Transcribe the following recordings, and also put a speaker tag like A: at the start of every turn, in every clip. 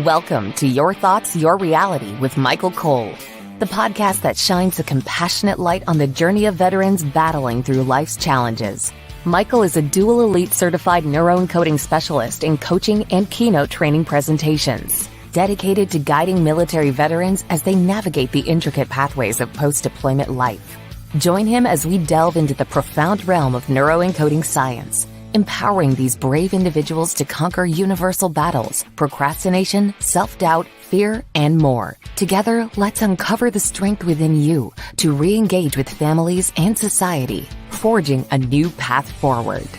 A: Welcome to Your Thoughts, Your Reality with Michael Cole, the podcast that shines a compassionate light on the journey of veterans battling through life's challenges. Michael is a dual elite certified neuroencoding specialist in coaching and keynote training presentations, dedicated to guiding military veterans as they navigate the intricate pathways of post-deployment life. Join him as we delve into the profound realm of neuroencoding science, empowering these brave individuals to conquer universal battles, procrastination, self-doubt, fear, and more. Together, let's uncover the strength within you to re-engage with families and society, forging a new path forward.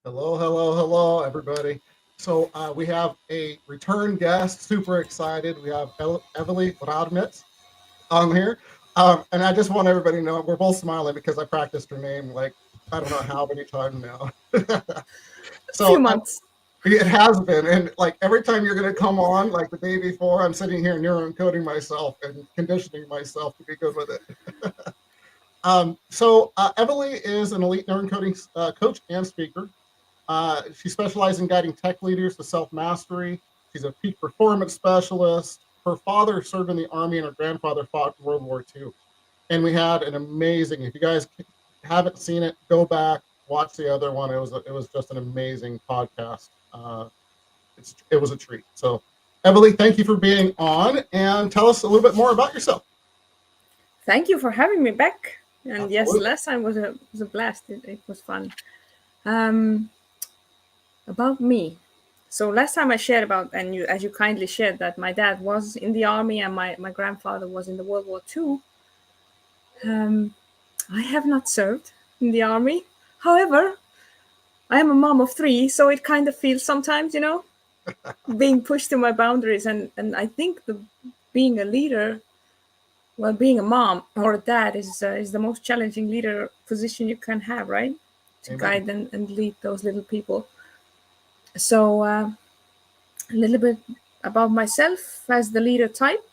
B: Hello, everybody. So we have a return guest, super excited. We have Raudmets on here. And I just want everybody to know we're both smiling because I practiced her name like, I don't know how many times now.
C: So, a few months.
B: It has been. And like every time you're going to come on, like the day before, I'm sitting here neuroencoding myself and conditioning myself to be good with it. Everly is an elite neuroencoding coach and speaker. She specializes in guiding tech leaders to self-mastery. She's a peak performance specialist. Her father served in the Army and her grandfather fought in World War II. And we had an amazing, if you guys haven't seen it, go back, watch the other one. It was just an amazing podcast. It was a treat. So, Everly, thank you for being on and tell us a little bit more about yourself.
C: Thank you for having me back. And
B: Absolutely.
C: Yes, last time was a blast. It was fun. About me. So last time I shared about, and as you kindly shared, that my dad was in the Army and my grandfather was in the World War II. I have not served in the Army. However, I am a mom of 3, so it kind of feels sometimes, being pushed to my boundaries. And I think being a leader, well, being a mom or a dad is the most challenging leader position you can have, right? To
B: Amen.
C: Guide and lead those little people. So a little bit about myself as the leader type.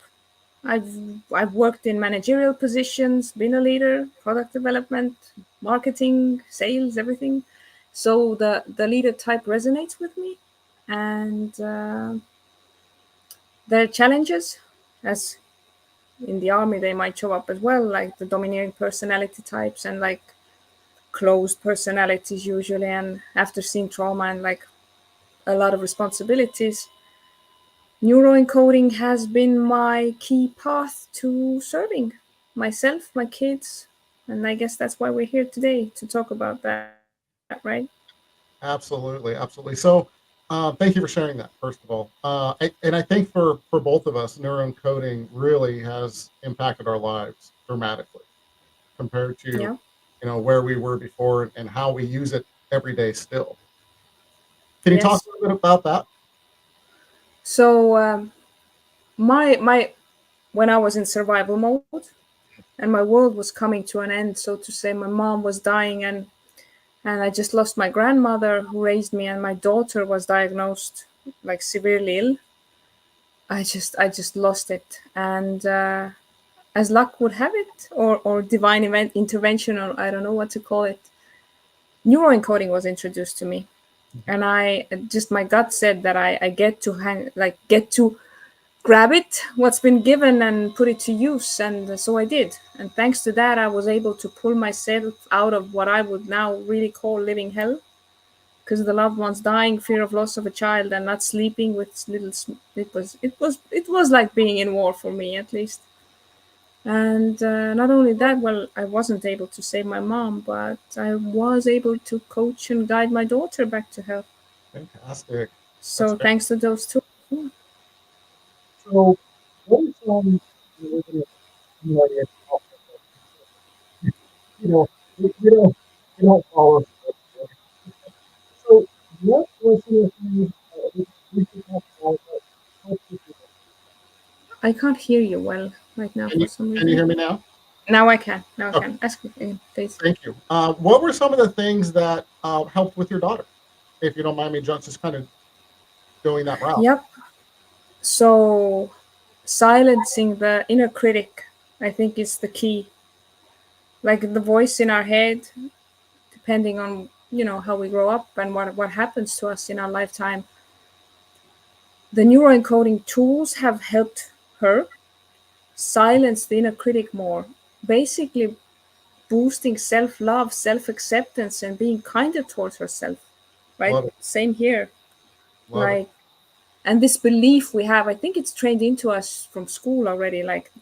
C: I've worked in managerial positions, been a leader, product development, marketing, sales, everything. So the leader type resonates with me. And there are challenges, as in the Army they might show up as well, like the domineering personality types and like closed personalities usually, and after seeing trauma and like a lot of responsibilities. Neuroencoding has been my key path to serving myself, my kids, and I guess that's why we're here today to talk about that, right?
B: Absolutely. So thank you for sharing that, first of all. And I think for both of us, neuroencoding really has impacted our lives dramatically compared to where we were before and how we use it every day still. Can you talk a little bit about that?
C: So my when I was in survival mode and my world was coming to an end, so to say, my mom was dying and I just lost my grandmother who raised me, and my daughter was diagnosed like severely ill. I just lost it. And as luck would have it, or divine intervention, or I don't know what to call it, neuroencoding was introduced to me. And my gut said that I get to grab it, what's been given, and put it to use. And so I did. And thanks to that, I was able to pull myself out of what I would now really call living hell, because the loved ones dying, fear of loss of a child, and not sleeping with little. It was like being in war for me, at least. And not only that, well, I wasn't able to save my mom, but I was able to coach and guide my daughter back to health.
B: Fantastic.
C: So thanks to those two.
B: So what is you don't follow. So what was the thing we should talk about?
C: I can't hear you well right now for some reason.
B: Can you hear me now?
C: Now I can. I can. Ask me again, please.
B: Thank you. What were some of the things that helped with your daughter? If you don't mind me just kind of going that route.
C: Yep. So silencing the inner critic, I think, is the key. Like the voice in our head, depending on how we grow up and what happens to us in our lifetime. The neuroencoding tools have helped her silence the inner critic more, basically boosting self-love, self-acceptance, and being kinder towards herself. Right?
B: Love it.
C: Same here.
B: Love it.
C: And this belief we have, I think it's trained into us from school already. Like,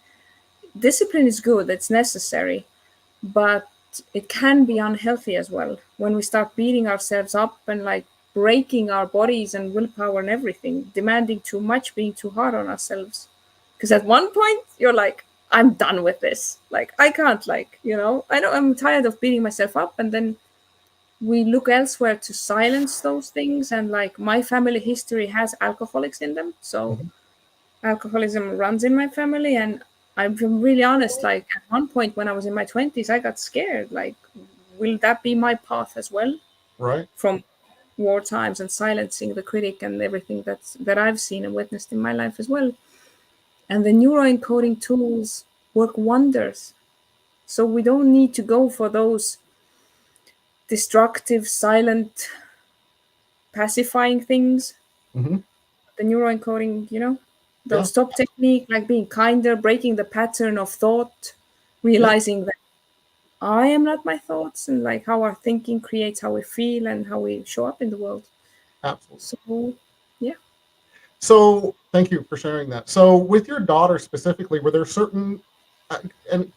C: discipline is good, it's necessary, but it can be unhealthy as well when we start beating ourselves up and like breaking our bodies and willpower and everything, demanding too much, being too hard on ourselves. Because at one point you're like, I'm done with this. Like, I can't, I know I'm tired of beating myself up. And then we look elsewhere to silence those things. And like, my family history has alcoholics in them. So alcoholism runs in my family. And I'm really honest, like at one point when I was in my 20s, I got scared. Like, will that be my path as well?
B: Right.
C: From war times and silencing the critic and everything that I've seen and witnessed in my life as well. And the neuroencoding tools work wonders. So we don't need to go for those destructive, silent, pacifying things.
B: Mm-hmm.
C: The neuroencoding, those top technique, like being kinder, breaking the pattern of thought, realizing that I am not my thoughts, and like how our thinking creates how we feel and how we show up in the world.
B: Absolutely.
C: So, yeah.
B: So thank you for sharing that. So with your daughter specifically, were there certain, and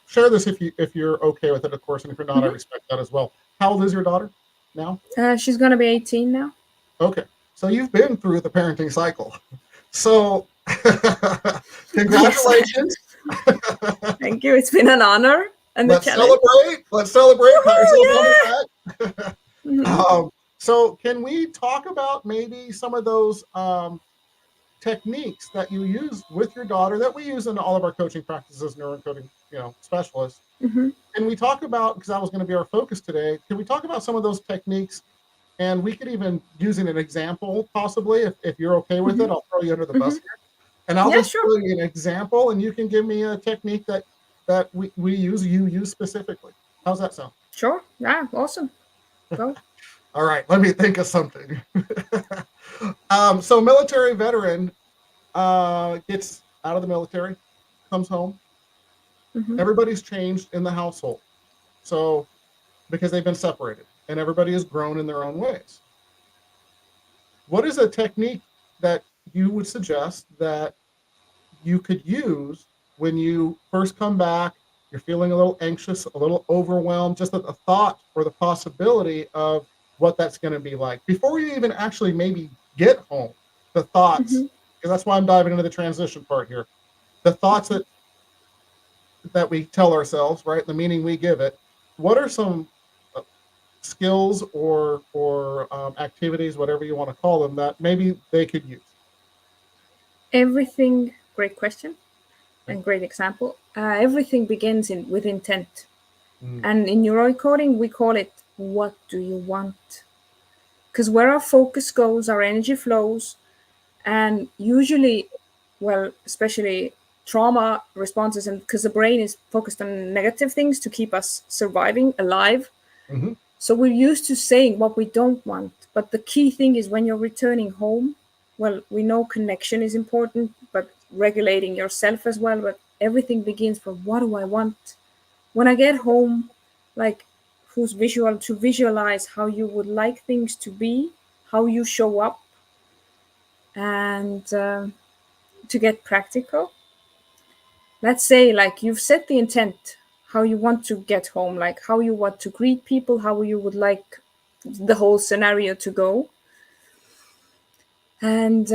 B: share this if you're okay with it, of course, and if you're not, I respect that as well. How old is your daughter now?
C: She's going to be 18 now.
B: Okay. So you've been through the parenting cycle. So congratulations.
C: Thank you. It's been an honor. And
B: Let's celebrate. Let's celebrate. So can we talk about maybe some of those techniques that you use with your daughter that we use in all of our coaching practices, neuroencoding, specialists?
C: Mm-hmm.
B: Can we talk about, because that was going to be our focus today, can we talk about some of those techniques? And we could even use an example, possibly, if you're okay with it. I'll throw you under the bus here. And I'll just show you an example, and you can give me a technique that you use specifically. How's that sound?
C: Sure. Yeah, awesome. Go.
B: All right, let me think of something. So military veteran gets out of the military, comes home. Mm-hmm. Everybody's changed in the household. So because they've been separated and everybody has grown in their own ways. What is a technique that you would suggest that you could use when you first come back, you're feeling a little anxious, a little overwhelmed, just at the thought or the possibility of what that's going to be like before you even actually maybe get home? The thoughts, because that's why I'm diving into the transition part here. The thoughts that we tell ourselves, right? The meaning we give it. What are some skills or activities, whatever you want to call them, that maybe they could use?
C: Everything, great question and great example. Everything begins with intent. And in neuroencoding, we call it, what do you want? Because where our focus goes, our energy flows. And usually, well, especially trauma responses, and because the brain is focused on negative things to keep us surviving, alive. Mm-hmm. So we're used to saying what we don't want. But the key thing is when you're returning home, well, we know connection is important, but regulating yourself as well. But everything begins from, what do I want? When I get home, like, to visualize how you would like things to be, how you show up, and to get practical. Let's say, like, you've set the intent, how you want to get home, like how you want to greet people, how you would like the whole scenario to go. And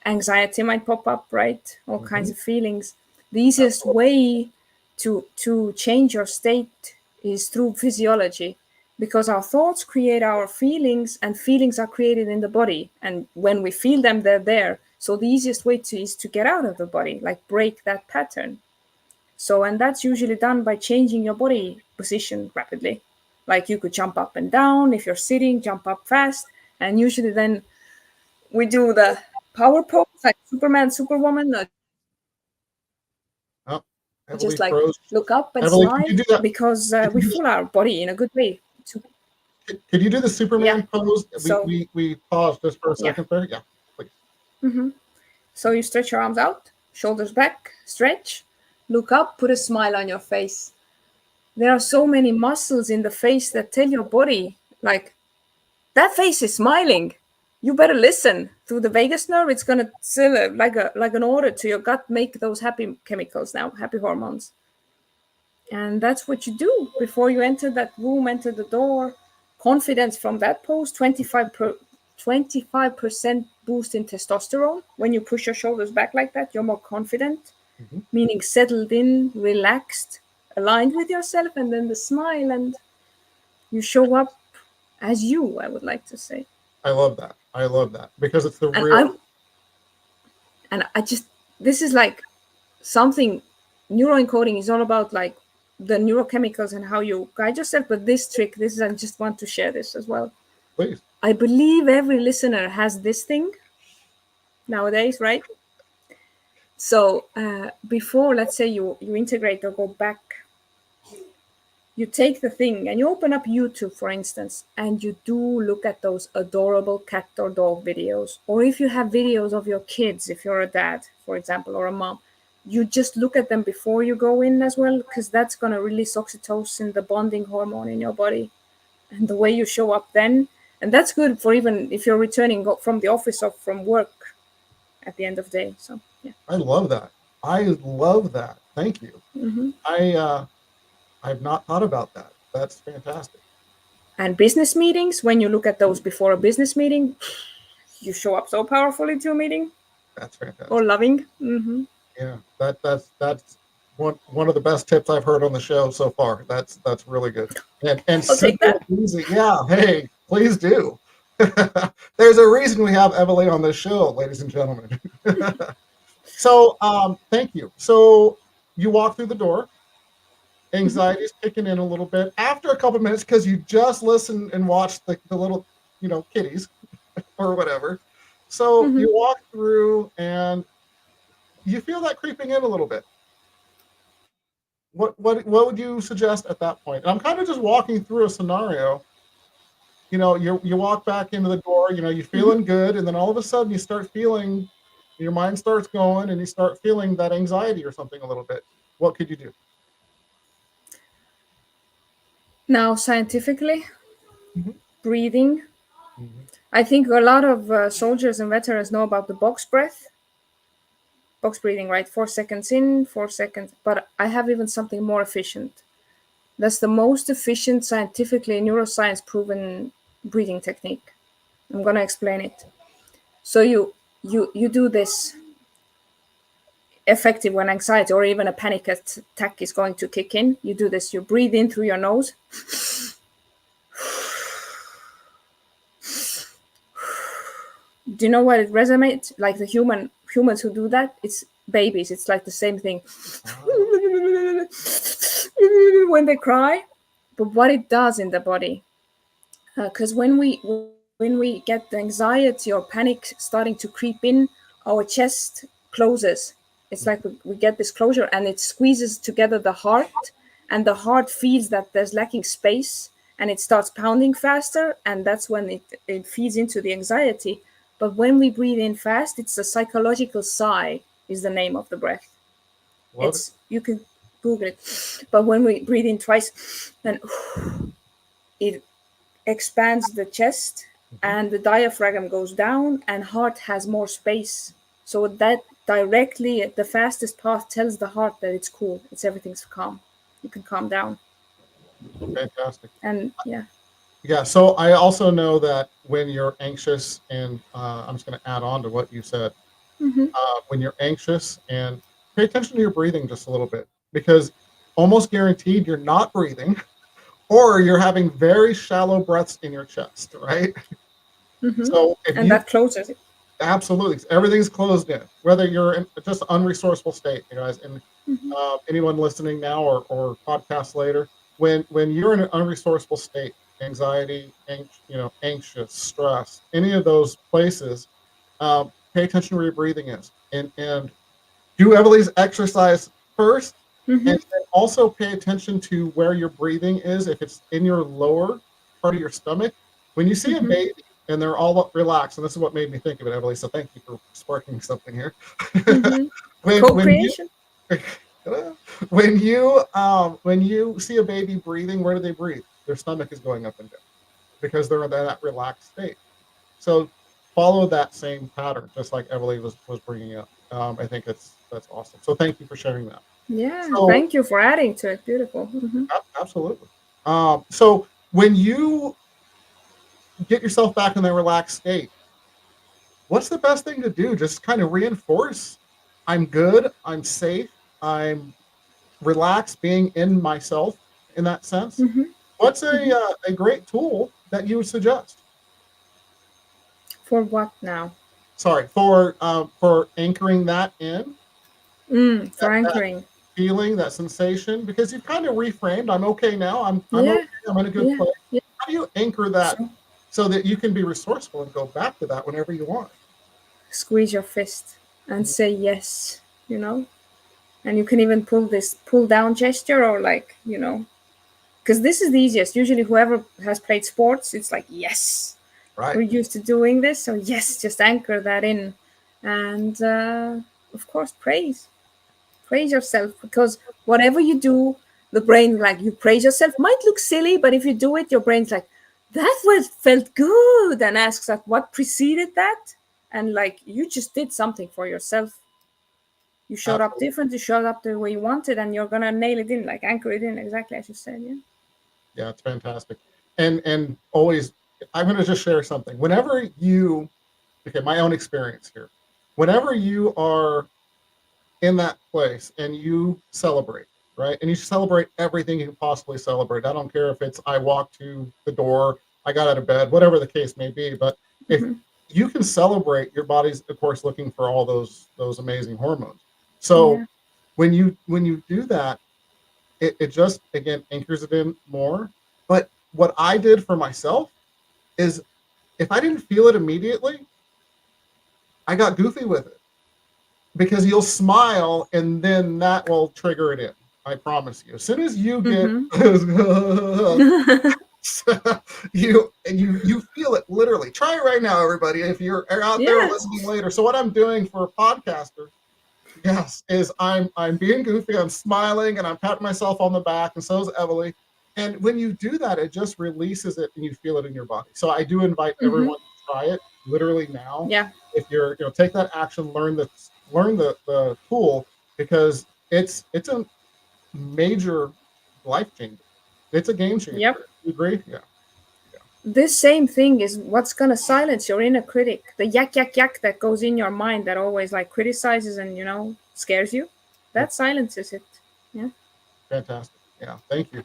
C: anxiety might pop up, right? All kinds of feelings. The easiest way to change your state is through physiology, because our thoughts create our feelings, and feelings are created in the body. And when we feel them, they're there. So the easiest way is to get out of the body, like break that pattern. So, and that's usually done by changing your body position rapidly. Like, you could jump up and down. If you're sitting, jump up fast. And usually then we do the power pose, like Superman, Superwoman. Just like look up and smile, because we feel our body in a good way.
B: Could you do the Superman pose?
C: So-
B: we paused just for a second there. Yeah, please.
C: Mm-hmm. So you stretch your arms out, shoulders back, stretch, look up, put a smile on your face. There are so many muscles in the face that tell your body, like, that face is smiling. You better listen. Through the vagus nerve, it's gonna send like an order to your gut, make those happy chemicals now, happy hormones. And that's what you do before you enter that room, enter the door. Confidence from that pose, 25% boost in testosterone. When you push your shoulders back like that, you're more confident, meaning settled in, relaxed, aligned with yourself, and then the smile, and you show up as you, I would like to say.
B: I love that. I love that because it's the
C: And
B: real.
C: This is like something, neuroencoding is all about like the neurochemicals and how you guide yourself. But I just want to share this as well.
B: Please.
C: I believe every listener has this thing nowadays, right? So before, let's say you integrate or go back, you take the thing and you open up YouTube, for instance, and you do look at those adorable cat or dog videos. Or if you have videos of your kids, if you're a dad, for example, or a mom, you just look at them before you go in as well, because that's going to release oxytocin, the bonding hormone in your body, and the way you show up then. And that's good for even if you're returning from the office or from work at the end of the day. So, yeah.
B: I love that. I love that. Thank you.
C: Mm-hmm.
B: I've not thought about that. That's fantastic.
C: And business meetings, when you look at those before a business meeting, you show up so powerfully to a meeting.
B: That's fantastic.
C: Or loving. Mm-hmm.
B: Yeah, that's one of the best tips I've heard on the show so far. That's really good. And
C: I'll take that.
B: Easy. Yeah, hey, please do. There's a reason we have Emily on this show, ladies and gentlemen. So thank you. So you walk through the door. Anxiety's kicking in a little bit after a couple of minutes because you just listened and watched the little, kitties or whatever. So you walk through and you feel that creeping in a little bit. What would you suggest at that point? And I'm kind of just walking through a scenario. You walk back into the door, you're feeling good, and then all of a sudden you start feeling, your mind starts going, and you start feeling that anxiety or something a little bit. What could you do?
C: Now, scientifically, breathing. I think a lot of soldiers and veterans know about the box breath. Box breathing, right? 4 seconds in, 4 seconds. But I have even something more efficient. That's the most efficient, scientifically, neuroscience proven breathing technique. I'm going to explain it. So you do this effective when anxiety or even a panic attack is going to kick in. You do this. You breathe in through your nose. Do you know what it resonates? Like the humans who do that, it's babies. It's like the same thing. When they cry. But what it does in the body, because when we get the anxiety or panic starting to creep in, our chest closes. It's like we get this closure, and it squeezes together the heart, and the heart feels that there's lacking space, and it starts pounding faster, and that's when it feeds into the anxiety. But when we breathe in fast, it's a psychological sigh is the name of the breath. You can Google it. But when we breathe in twice, then it expands the chest, and the diaphragm goes down, and heart has more space. So that directly, the fastest path tells the heart that it's cool. Everything's calm. You can calm down.
B: Fantastic.
C: And yeah.
B: Yeah. So I also know that when you're anxious, and I'm just going to add on to what you said, when you're anxious, and pay attention to your breathing just a little bit, because almost guaranteed you're not breathing, or you're having very shallow breaths in your chest, right? So that
C: closes it.
B: Absolutely. Everything's closed in, whether you're in just unresourceful state, you guys, and anyone listening now or podcast later, when you're in an unresourceful state, anxiety, anxious, stress, any of those places, pay attention to where your breathing is, and do Emily's exercise first, and then also pay attention to where your breathing is. If it's in your lower part of your stomach. When you see a baby and they're all relaxed, and this is what made me think of it, Emily, so thank you for sparking something here.
C: Co-creation.
B: When you see a baby breathing, where do they breathe? Their stomach is going up and down because they're in that relaxed state. So follow that same pattern, just like Emily was bringing up. I think that's awesome. So thank you for sharing that.
C: Yeah,
B: So,
C: thank you for adding to it. Beautiful.
B: Absolutely. So when you get yourself back in that relaxed state, what's the best thing to do? Just kind of reinforce, I'm good, I'm safe, I'm relaxed, being in myself in that sense. What's a great tool that you would suggest?
C: For what now?
B: Sorry, for anchoring that in.
C: For anchoring.
B: That feeling, that sensation, because you've kind of reframed. I'm okay now. I'm
C: Yeah.
B: okay. I'm in a good place.
C: Yeah.
B: How do you anchor that so that you can be resourceful and go back to that whenever you want?
C: Squeeze your fist and say yes, and you can even pull down gesture, or like, because this is the easiest. Usually whoever has played sports, it's like, yes,
B: Right.
C: we're used to doing this, so yes, just anchor that in. And of course, praise yourself, because whatever you do, the brain, like, you praise yourself, might look silly, but if you do it, your brain's like, that felt good, and asks like, what preceded that? And like, you just did something for yourself. You showed up different, you showed up the way you wanted, and you're gonna nail it in, like anchor it in, exactly as you said.
B: Yeah, it's fantastic. And always, I'm going to just share something. Whenever you, my own experience here, whenever you are in that place and you celebrate, right? And you celebrate everything you can possibly celebrate. I don't care if it's I walked to the door, I got out of bed, whatever the case may be. But if you can celebrate, your body's of course looking for all those amazing hormones. So when you do that, it just, again, anchors it in more. But what I did for myself is, if I didn't feel it immediately, I got goofy with it, because you'll smile and then that will trigger it in. I promise you. As soon as you get you feel it literally. Try it right now, everybody, if you're out there listening later. So what I'm doing for a podcaster, is I'm being goofy, I'm smiling, and I'm patting myself on the back, and so is Emily. And when you do that, it just releases it and you feel it in your body. So I do invite everyone to try it literally now.
C: Yeah.
B: If you're, take that action, learn the tool, because it's a major life changer. It's a game changer.
C: Yep.
B: You agree? Yeah.
C: This same thing is what's gonna silence your inner critic, the yak that goes in your mind, that always like criticizes and scares you. That silences it. Yeah.
B: Fantastic. Yeah. Thank you.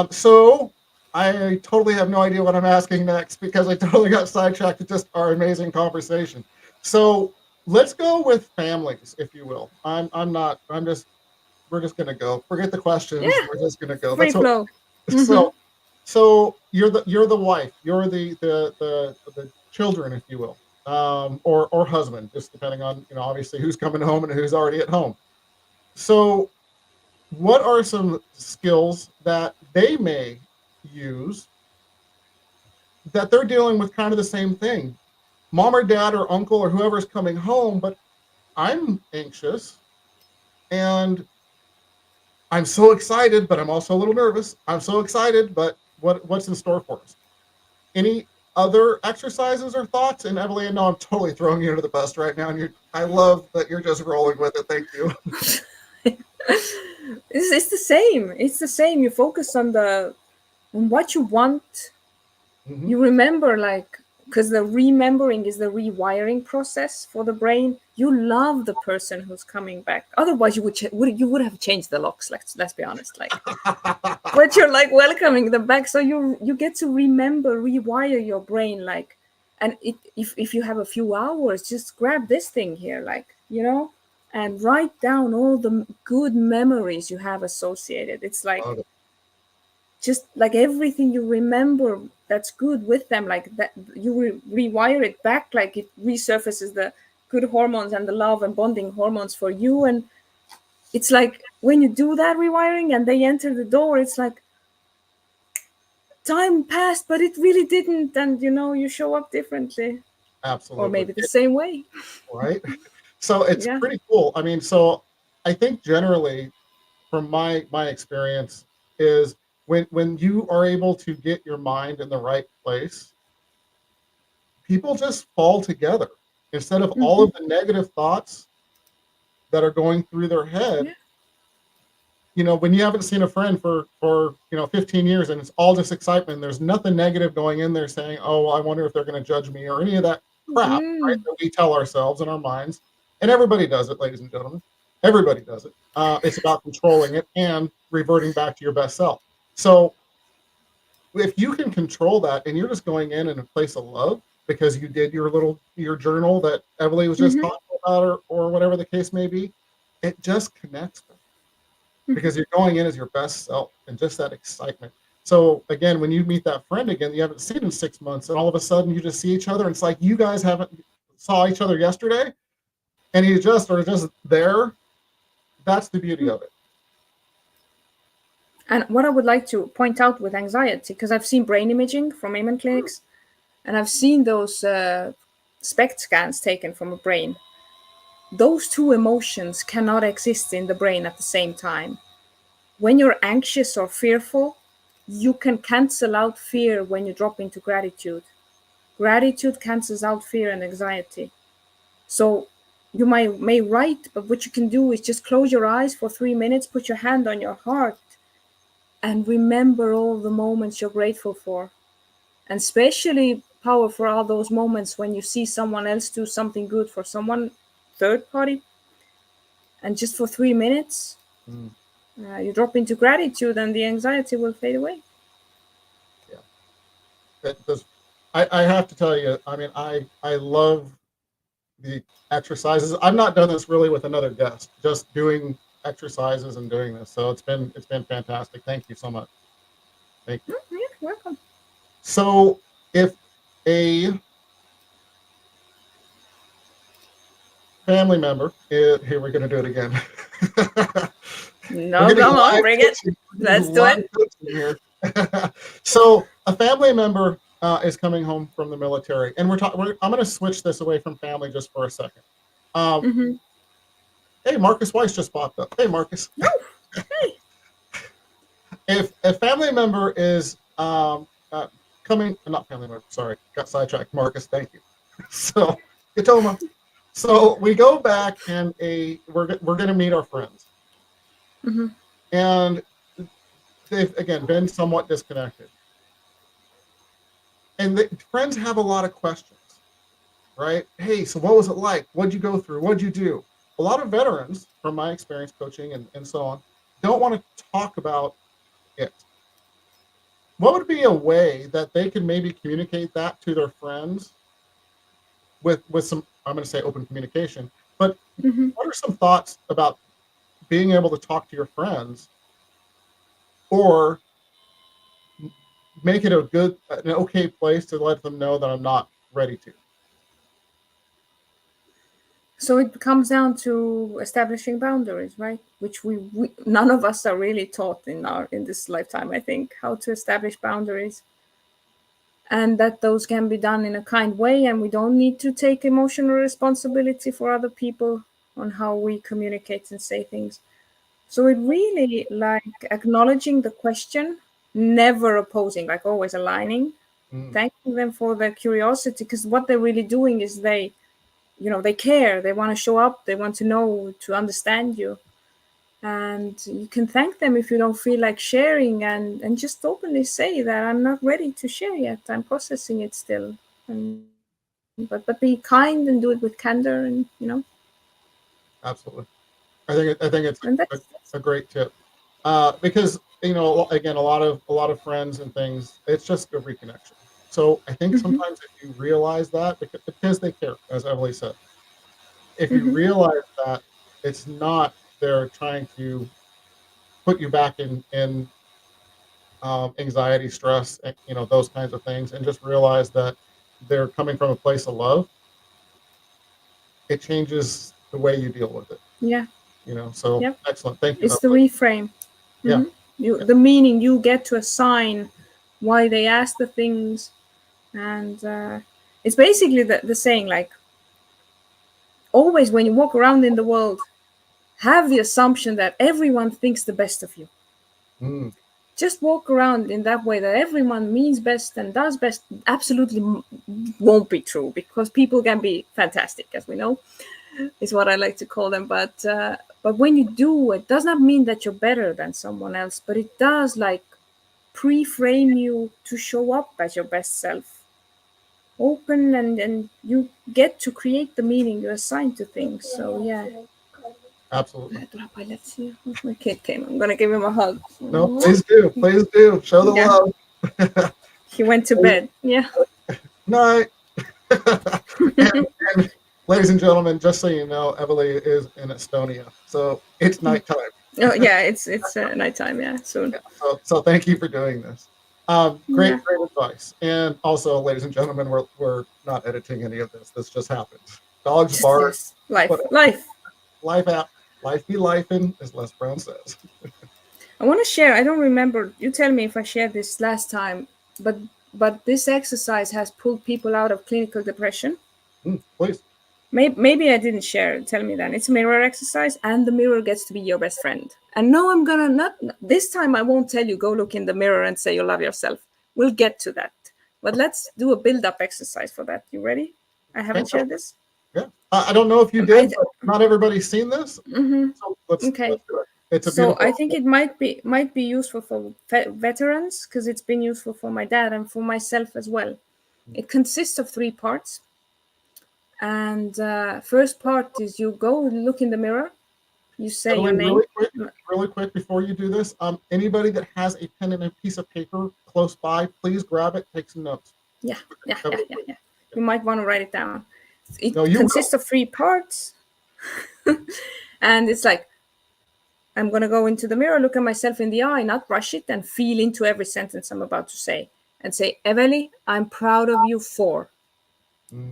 B: So I totally have no idea what I'm asking next, because I totally got sidetracked with just our amazing conversation. So let's go with families, if you will. We're just gonna go. Forget the questions.
C: Yeah.
B: We're just gonna go.
C: Free flow.
B: So you're the wife. You're the children, if you will, or husband, just depending on obviously who's coming home and who's already at home. So what are some skills that they may use that they're dealing with kind of the same thing? Mom or dad or uncle or whoever's coming home, but I'm anxious and I'm so excited, but I'm also a little nervous. I'm so excited, but what's in store for us? Any other exercises or thoughts? And Evelyn, no, I'm totally throwing you under the bus right now, and I love that you're just rolling with it. Thank you.
C: It's the same. It's the same. You focus on what you want. You remember, like, because the remembering is the rewiring process for the brain. You love the person who's coming back. Otherwise, you would have changed the locks. Let's be honest. Like, but you're like welcoming them back, so you get to remember, rewire your brain. Like, and if you have a few hours, just grab this thing here, like, and write down all the good memories you have associated. It's like, just like everything you remember that's good with them, like that, you rewire it back, like it resurfaces the good hormones and the love and bonding hormones for you. And it's like when you do that rewiring and they enter the door, it's like time passed, but it really didn't. And, you show up differently.
B: Absolutely.
C: Or maybe the same way.
B: Right. So it's pretty cool. I mean, so I think generally from my experience is when you are able to get your mind in the right place, people just fall together instead of all of the negative thoughts that are going through their head. When you haven't seen a friend for 15 years and it's all just excitement, there's nothing negative going in there saying, oh, I wonder if they're going to judge me or any of that crap, right, that we tell ourselves in our minds. And everybody does it, ladies and gentlemen. Everybody does it. It's about controlling it and reverting back to your best self. So if you can control that and you're just going in a place of love because you did your journal that Emily was just talking about or whatever the case may be, it just connects them. Because you're going in as your best self and just that excitement. So again, when you meet that friend again, you haven't seen in 6 months, and all of a sudden you just see each other, and it's like you guys haven't saw each other yesterday, and you just are just there. That's the beauty of it.
C: And what I would like to point out with anxiety, because I've seen brain imaging from Amen clinics, and I've seen those SPECT scans taken from a brain. Those two emotions cannot exist in the brain at the same time. When you're anxious or fearful, you can cancel out fear when you drop into gratitude. Gratitude cancels out fear and anxiety. So you may write, but what you can do is just close your eyes for 3 minutes, put your hand on your heart, and remember all the moments you're grateful for. And especially powerful are those moments when you see someone else do something good for someone, third party, and just for 3 minutes, you drop into gratitude and the anxiety will fade away.
B: Yeah. I have to tell you, I mean, I love the exercises. I've not done this really with another guest, just doing exercises and doing this. So it's been fantastic. Thank you so much. Thank you.
C: You're welcome.
B: So if a family member, here we're going to do it again.
C: No, come on, bring it. Let's do it.
B: So a family member is coming home from the military, and I'm going to switch this away from family just for a second. Hey, Marcus Weiss just popped up. Hey, Marcus.
C: Hey.
B: If a family member is coming, not family member, sorry, got sidetracked. Marcus, thank you. So, Katoma. So we go back and we're going to meet our friends. And they've, again, been somewhat disconnected. And the friends have a lot of questions, right? Hey, so what was it like? What'd you go through? What'd you do? A lot of veterans, from my experience coaching and so on, don't want to talk about it. What would be a way that they can maybe communicate that to their friends with some, I'm going to say open communication, but what are some thoughts about being able to talk to your friends or make it an okay place to let them know that I'm not ready to?
C: So it comes down to establishing boundaries, right? Which we none of us are really taught in this lifetime, I think, how to establish boundaries. And that those can be done in a kind way, and we don't need to take emotional responsibility for other people on how we communicate and say things. So it really like acknowledging the question, never opposing, like always aligning, thanking them for their curiosity, because what they're really doing is they care, they want to show up, they want to know, to understand you. And you can thank them if you don't feel like sharing, and just openly say that I'm not ready to share yet. I'm processing it still. But be kind and do it with candor, and
B: Absolutely. I think it's a great tip. Because again, a lot of friends and things, it's just a reconnection. So I think sometimes if you realize that, because they care, as Emily said, if you realize that it's not they're trying to put you back in anxiety, stress, those kinds of things, and just realize that they're coming from a place of love, it changes the way you deal with it.
C: Yeah.
B: So excellent. Thank you.
C: It's the reframe. The meaning you get to assign why they ask the things. And it's basically the saying, like, always when you walk around in the world, have the assumption that everyone thinks the best of you. Just walk around in that way, that everyone means best and does best. Absolutely won't be true, because people can be fantastic, as we know, is what I like to call them. But when you do, it does not mean that you're better than someone else, but it does, like, pre-frame you to show up as your best self. Open, and you get to create the meaning you assign to things. So yeah.
B: Absolutely.
C: Let's see. My kid came. I'm gonna give him a hug.
B: No, please do. Show the love.
C: He went to bed. Yeah.
B: Night. and ladies and gentlemen, just so you know, Evely is in Estonia, so it's nighttime.
C: Oh yeah, it's nighttime. Yeah, soon.
B: Yeah, so thank you for doing this. Great advice. And also, ladies and gentlemen, we're not editing any of this. This just happens. Dogs bark.
C: Yes. Life
B: be lifing, as Les Brown says.
C: I want to share. I don't remember. You tell me if I shared this last time, but this exercise has pulled people out of clinical depression.
B: Please.
C: Maybe I didn't share it. Tell me then. It's a mirror exercise, and the mirror gets to be your best friend. And no, I'm gonna not this time. I won't tell you go look in the mirror and say you love yourself. We'll get to that. But let's do a build-up exercise for that. You ready? I haven't shared this.
B: Yeah, I don't know if you did, but not everybody's seen this.
C: Mm-hmm.
B: So let's do it. It's a
C: so I think it might be useful for veterans, because it's been useful for my dad and for myself as well. It consists of 3 parts. And first part is you go look in the mirror. You say your name.
B: Really quick before you do this, anybody that has a pen and a piece of paper close by, please grab it, take some notes.
C: Yeah. You might want to write it down. It consists of 3 parts. And it's like, I'm going to go into the mirror, look at myself in the eye, not rush it, and feel into every sentence I'm about to say. And say, Evely, I'm proud of you for.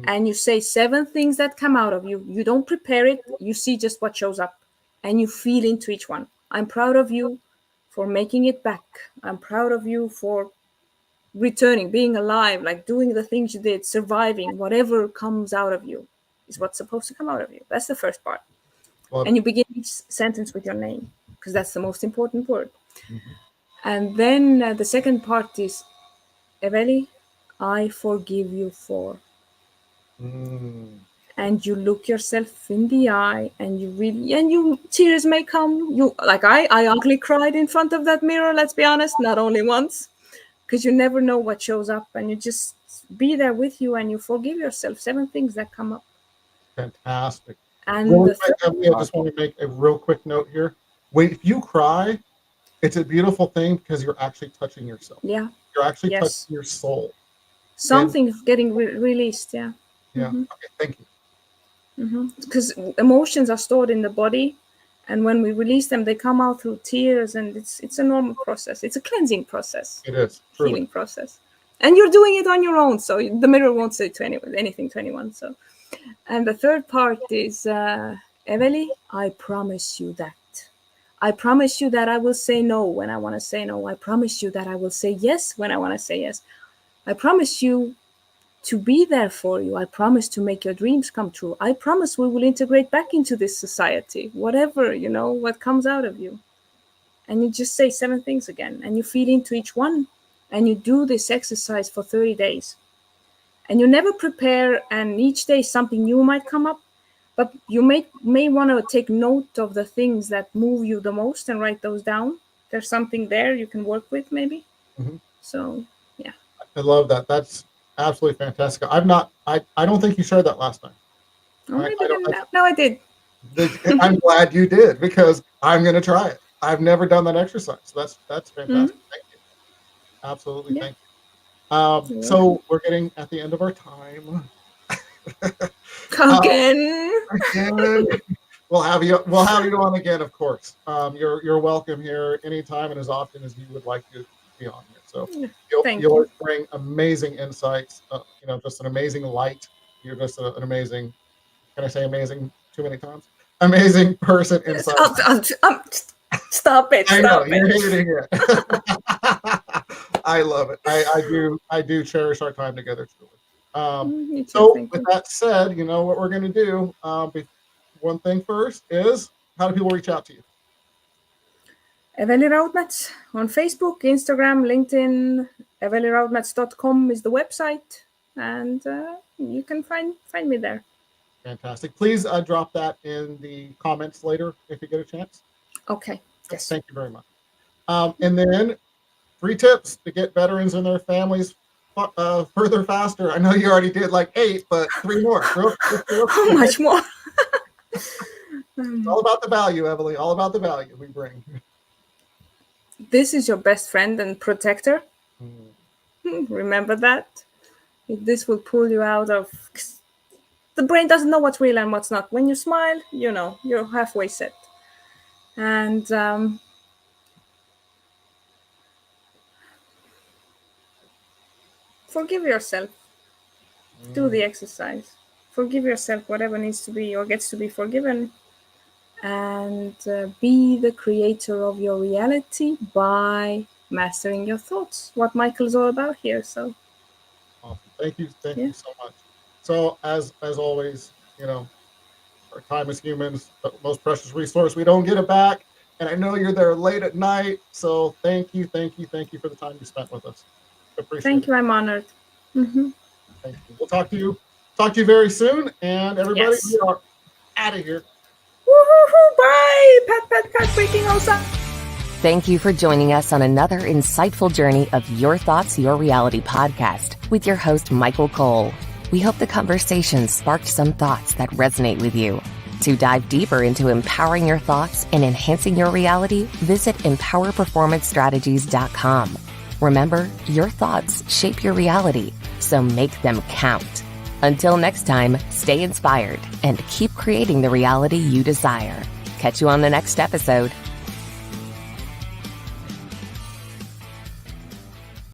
C: And you say 7 things that come out of you. You don't prepare it. You see just what shows up. And you feel into each one. I'm proud of you for making it back. I'm proud of you for returning, being alive, like doing the things you did, surviving. Whatever comes out of you is what's supposed to come out of you. That's the first part. And you begin each sentence with your name, because that's the most important word. And then the second part is, Evely, I forgive you for. And you look yourself in the eye, and you tears may come. I ugly cried in front of that mirror, let's be honest, not only once, because you never know what shows up, and you just be there with you, and you forgive yourself. 7 things that come up.
B: Fantastic.
C: And
B: I just want to make a real quick note here. If you cry, it's a beautiful thing, because you're actually touching yourself.
C: Yeah.
B: You're actually touching your soul.
C: Something's getting released. Yeah.
B: Yeah. Okay, thank you.
C: Because emotions are stored in the body, and when we release them, they come out through tears, and it's a normal process. It's a cleansing process.
B: It is.
C: Healing process. And you're doing it on your own, so the mirror won't say anything to anyone. So, and the third part is, Evely, I promise you that. I promise you that I will say no when I want to say no. I promise you that I will say yes when I want to say yes. I promise you to be there for you. I promise to make your dreams come true. I promise we will integrate back into this society, whatever, what comes out of you. And you just say 7 things again, and you feed into each one, and you do this exercise for 30 days. And you never prepare, and each day something new might come up, but you may want to take note of the things that move you the most and write those down. There's something there you can work with, maybe. So, yeah.
B: I love that. That's absolutely fantastic. I don't think you shared that last time.
C: No, I did.
B: I'm glad you did, because I'm going to try it. I've never done that exercise. So that's fantastic. Thank you. Absolutely. Thank you. So we're getting at the end of our time.
C: Again.
B: We'll have you on again, of course. You're welcome here anytime and as often as you would like to be on here. So you'll bring amazing insights, just an amazing light. You're just an amazing, can I say amazing too many times? Amazing person inside.
C: Stop it.
B: I know, you're hating it. I love it. I do cherish our time together, truly.
C: Me too,
B: So
C: thank
B: with
C: you.
B: that said, you know what we're going to do. One thing first is, how do people reach out to you?
C: Raudmets on Facebook, Instagram, LinkedIn. Raudmets.com is the website, and you can find me there.
B: Fantastic. Please drop that in the comments later if you get a chance.
C: Okay. Yes.
B: Thank you very much. And then 3 tips to get veterans and their families further faster. I know you already did like 8, but 3 more.
C: How much more?
B: It's all about the value, Emily. All about the value we bring.
C: This is your best friend and protector. Remember that. This will pull you out of... The brain doesn't know what's real and what's not. When you smile, you know, you're halfway set. And forgive yourself. Do the exercise. Forgive yourself whatever needs to be or gets to be forgiven. And be the creator of your reality by mastering your thoughts. What Michael's all about here. So
B: awesome. Thank you so much. So as always, you know, our time as humans, the most precious resource. We don't get it back. And I know you're there late at night. So thank you for the time you spent with us. Appreciate it.
C: Thank you. I'm honored.
B: Thank you. We'll talk to you very soon. And everybody, we are out of here.
C: Woo-hoo-hoo, bye! Pat, freaking awesome.
A: Thank you for joining us on another insightful journey of Your Thoughts, Your Reality podcast with your host, Michael Cole. We hope the conversation sparked some thoughts that resonate with you. To dive deeper into empowering your thoughts and enhancing your reality, visit empowerperformancestrategies.com. Remember, your thoughts shape your reality, so make them count. Until next time, stay inspired and keep creating the reality you desire. Catch you on the next episode.